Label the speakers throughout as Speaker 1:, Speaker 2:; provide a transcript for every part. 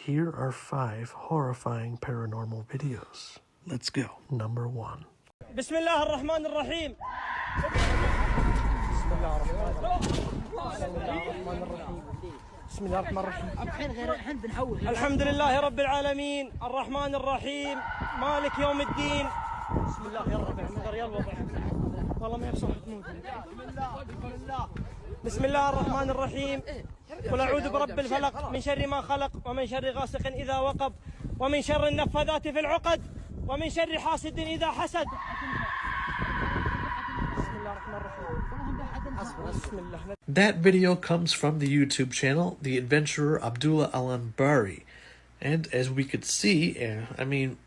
Speaker 1: Here are 5 horrifying paranormal videos. Let's go. Number 1.
Speaker 2: بسم الله الرحمن الرحيم. بسم الله الرحمن الرحيم. الحمد لله رب العالمين الرحمن الرحيم مالك يوم الدين. بسم الله يا رب يا الوضع والله ما يبصح تموت. بسم الله الرحمن الرحيم. قل أعوذ برب الفلق من شر ما خلق ومن شر غاسق إذا وقب ومن شر النفاذات في العقد ومن شر حاسد إذا حسد.
Speaker 1: That video comes from the YouTube channel, The Adventurer Abdullah Al-Anbari. And as we could see,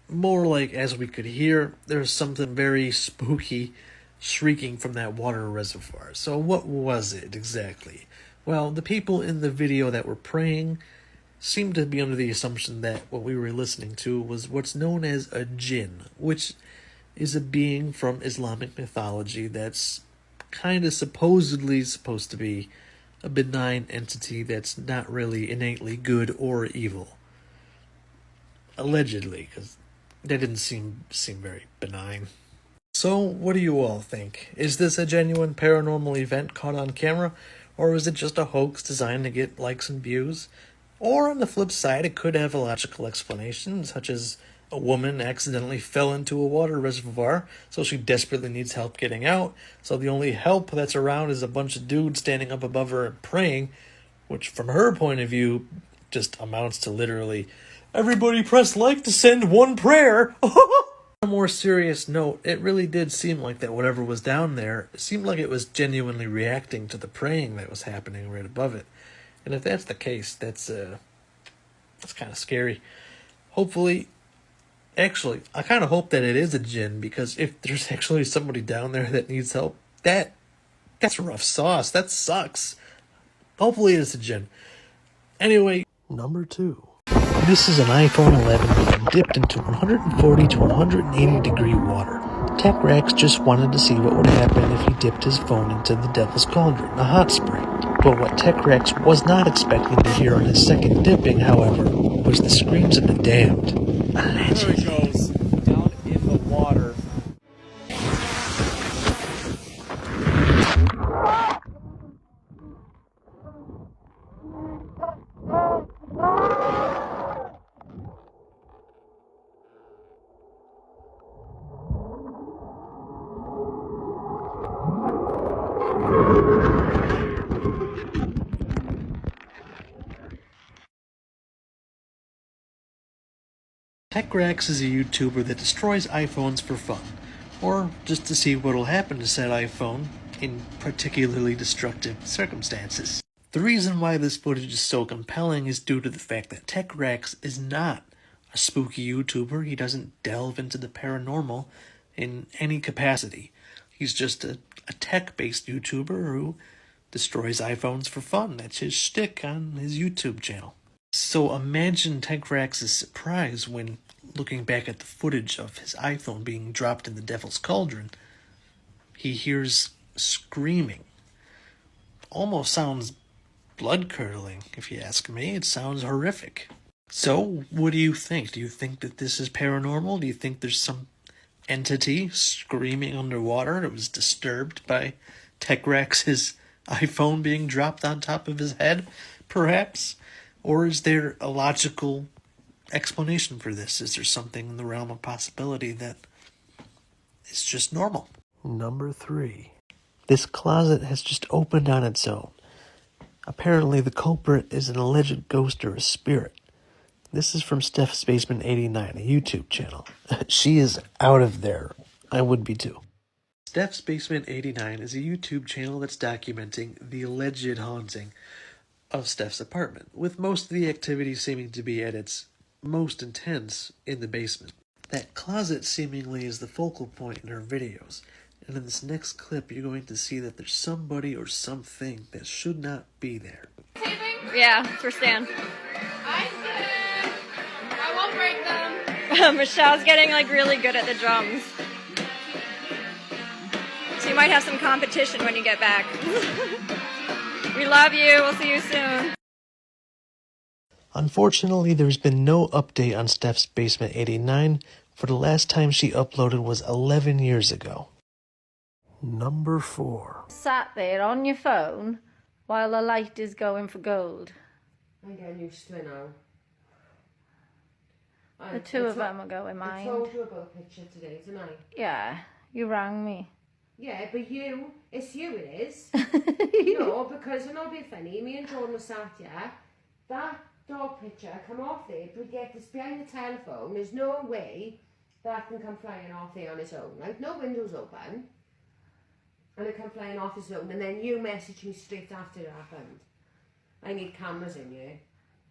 Speaker 1: more like as we could hear, there's something very spooky shrieking from that water reservoir. So what was it exactly? Well, the people in the video that were praying seemed to be under the assumption that what we were listening to was what's known as a jinn, which is a being from Islamic mythology that's kind of supposedly supposed to be a benign entity that's not really innately good or evil. Allegedly, because that didn't seem very benign. So, what do you all think? Is this a genuine paranormal event caught on camera, or is it just a hoax designed to get likes and views? Or on the flip side, it could have a logical explanation, such as a woman accidentally fell into a water reservoir, so she desperately needs help getting out, so the only help that's around is a bunch of dudes standing up above her and praying, which from her point of view just amounts to literally, everybody press like to send one prayer. On a more serious note, it really did seem like that whatever was down there, it seemed like it was genuinely reacting to the praying that was happening right above it. And if that's the case, that's kind of scary. Actually, I kind of hope that it is a jinn, because if there's actually somebody down there that needs help, that's rough sauce. That sucks. Hopefully it's a jinn. Anyway, number 2. This is an iPhone 11 being dipped into 140 to 180 degree water. TechRex just wanted to see what would happen if he dipped his phone into the Devil's Cauldron, a hot spring. But what TechRex was not expecting to hear on his second dipping, however, was the screams of the damned. Allegedly.
Speaker 2: There it goes down in the water.
Speaker 1: TechRex is a YouTuber that destroys iPhones for fun, or just to see what'll happen to said iPhone in particularly destructive circumstances. The reason why this footage is so compelling is due to the fact that TechRex is not a spooky YouTuber. He doesn't delve into the paranormal in any capacity. He's just a tech-based YouTuber who destroys iPhones for fun. That's his shtick on his YouTube channel. So imagine TechRex's surprise when, looking back at the footage of his iPhone being dropped in the Devil's Cauldron, he hears screaming. Almost sounds blood-curdling, if you ask me. It sounds horrific. So, what do you think? Do you think that this is paranormal? Do you think there's some entity screaming underwater that was disturbed by TechRex's iPhone being dropped on top of his head, perhaps? Or is there a logical explanation for this? Is there something in the realm of possibility that is just normal? Number 3. This closet has just opened on its own. Apparently the culprit is an alleged ghost or a spirit. This is from Steph's Basement 89, a YouTube channel. She is out of there. I would be too. Steph's Basement 89 is a YouTube channel that's documenting the alleged haunting of Steph's apartment, with most of the activity seeming to be at its most intense in the basement. That closet seemingly is the focal point in her videos, and in this next clip you're going to see that there's somebody or something that should not be there.
Speaker 3: Yeah, for Stan.
Speaker 4: I won't break them.
Speaker 3: Michelle's getting really good at the drums. So you might have some competition when you get back. We love you. We'll see you soon.
Speaker 1: Unfortunately, there's been no update on Steph's Basement 89, for the last time she uploaded was 11 years ago. Number 4.
Speaker 5: Sat there on your phone while the light is going for gold.
Speaker 6: I'm getting used to it now.
Speaker 5: The two of them are going
Speaker 6: I
Speaker 5: mind.
Speaker 6: told you about a picture today, didn't I?
Speaker 5: Yeah, you rang me.
Speaker 6: Yeah, but it's you it is. No, because I'm not being funny, me and Jordan were sat here, that dog picture come off there, but yet it's behind the telephone, there's no way that can come flying off there on its own. Like, no windows open, and it come flying off its own, and then you message me straight after it happened. I need cameras in here.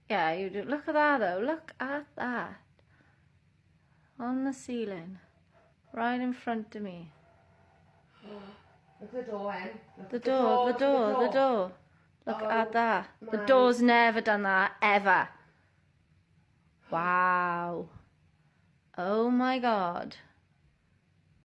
Speaker 5: Yeah, you do. Look at that though, look at that. On the ceiling. Right in front of me.
Speaker 6: Look at the door, Em.
Speaker 5: The door. Look at that. The door's never done that, ever. Wow. Oh my God.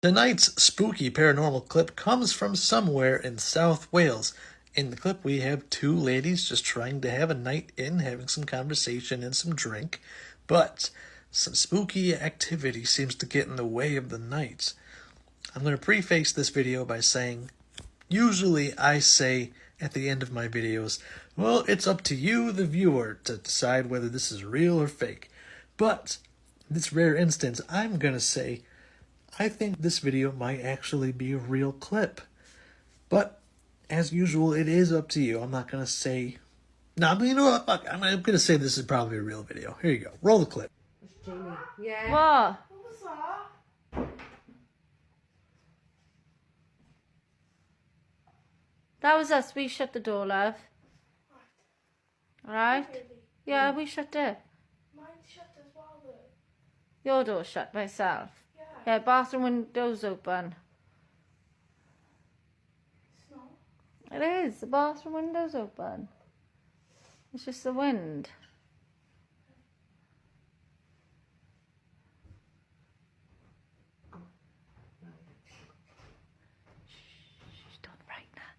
Speaker 1: Tonight's spooky paranormal clip comes from somewhere in South Wales. In the clip, we have two ladies just trying to have a night in, having some conversation and some drink, but some spooky activity seems to get in the way of the night. I'm going to preface this video by saying, usually I say at the end of my videos, well, it's up to you, the viewer, to decide whether this is real or fake. But in this rare instance, I'm going to say, I think this video might actually be a real clip. But as usual, it is up to you. I'm not going to say, no, you know what, fuck, I'm going to say this is probably a real video. Here you go. Roll the clip.
Speaker 6: Jamie. Yeah.
Speaker 5: What?
Speaker 4: What was that?
Speaker 5: That was us. We shut the door, love. Alright?
Speaker 4: Really?
Speaker 5: Yeah, we shut it.
Speaker 4: Mine's shut as well though.
Speaker 5: Your door's shut by itself.
Speaker 4: Yeah.
Speaker 5: Yeah, bathroom window's open.
Speaker 4: It's not.
Speaker 5: It is. The bathroom window's open. It's just the wind. Shh, don't frighten her.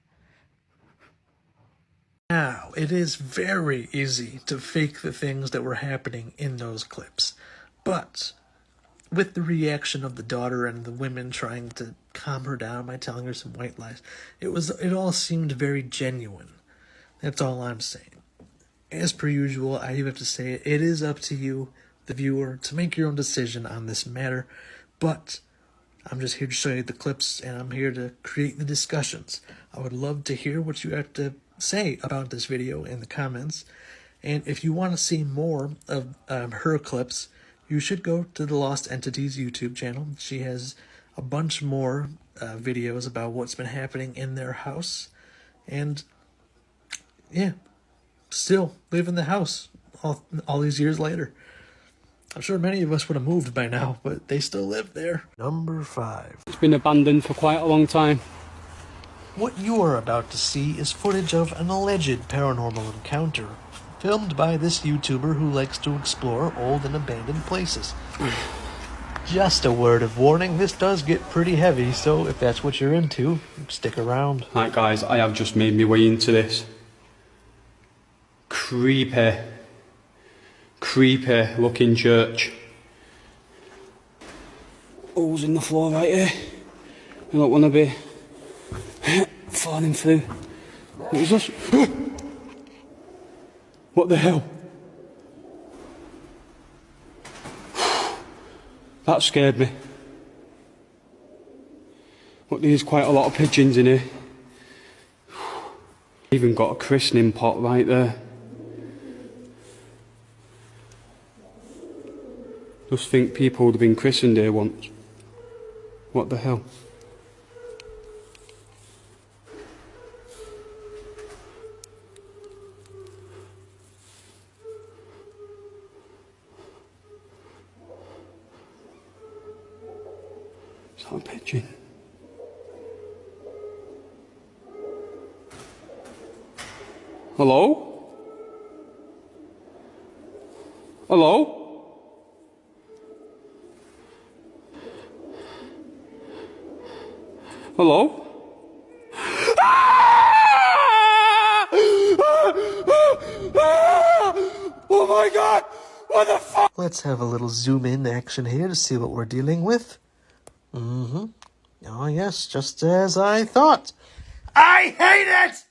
Speaker 1: Now, it is very easy to fake the things that were happening in those clips. But with the reaction of the daughter and the women trying to calm her down by telling her some white lies, it all seemed very genuine. That's all I'm saying. As per usual, I do have to say it is up to you, the viewer, to make your own decision on this matter. But I'm just here to show you the clips, and I'm here to create the discussions. I would love to hear what you have to say about this video in the comments. And if you want to see more of her clips, you should go to the Lost Entities YouTube channel. She has a bunch more videos about what's been happening in their house. And yeah, still live in the house all these years later. I'm sure many of us would have moved by now, but they still live there. Number 5.
Speaker 7: It's been abandoned for quite a long time.
Speaker 1: What you are about to see is footage of an alleged paranormal encounter, filmed by this YouTuber who likes to explore old and abandoned places. Just a word of warning, this does get pretty heavy, so if that's what you're into, stick around.
Speaker 7: Right guys, I have just made my way into this creepy looking church. Holes in the floor right here. I don't want to be falling through. What is this? What the hell? That scared me. Look, there's quite a lot of pigeons in here. Even got a christening pot right there. Just think people would have been christened here once. What the hell? Is that a pigeon? Hello? Hello? Hello? Oh my What the fuck?
Speaker 1: Let's have a little zoom in action here to see what we're dealing with. Oh yes, just as I thought.
Speaker 7: I hate it!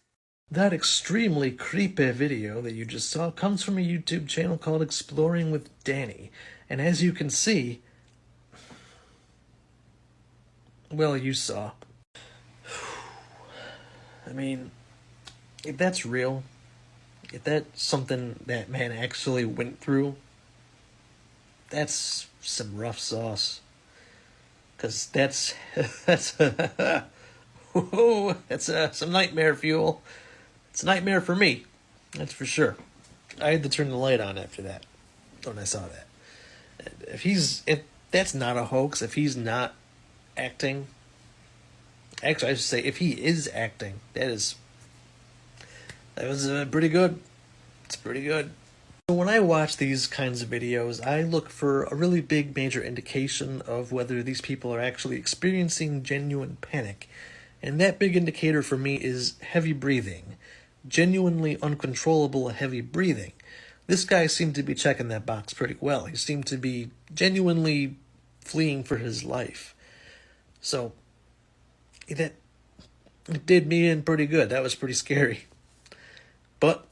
Speaker 1: That extremely creepy video that you just saw comes from a YouTube channel called Exploring with Danny. And as you can see, well, you saw. I mean, if that's real, if that's something that man actually went through, that's some rough sauce. 'Cause that's whoa, that's some nightmare fuel. It's a nightmare for me, that's for sure. I had to turn the light on after that, when I saw that. If that's not a hoax, if he's not acting, actually I should say if he is acting, that was pretty good. It's pretty good. So when I watch these kinds of videos, I look for a really big major indication of whether these people are actually experiencing genuine panic. And that big indicator for me is heavy breathing. Genuinely uncontrollable heavy breathing. This guy seemed to be checking that box pretty well. He seemed to be genuinely fleeing for his life. So, that it did me in pretty good. That was pretty scary. But,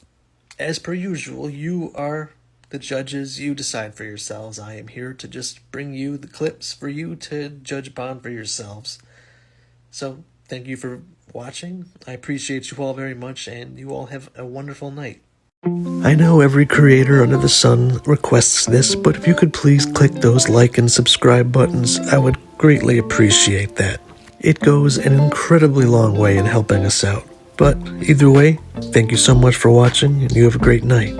Speaker 1: as per usual, you are the judges. You decide for yourselves. I am here to just bring you the clips for you to judge upon for yourselves. So, thank you for watching. I appreciate you all very much, and you all have a wonderful night. I know every creator under the sun requests this, but if you could please click those like and subscribe buttons, I would greatly appreciate that. It goes an incredibly long way in helping us out. But either way, thank you so much for watching, and you have a great night.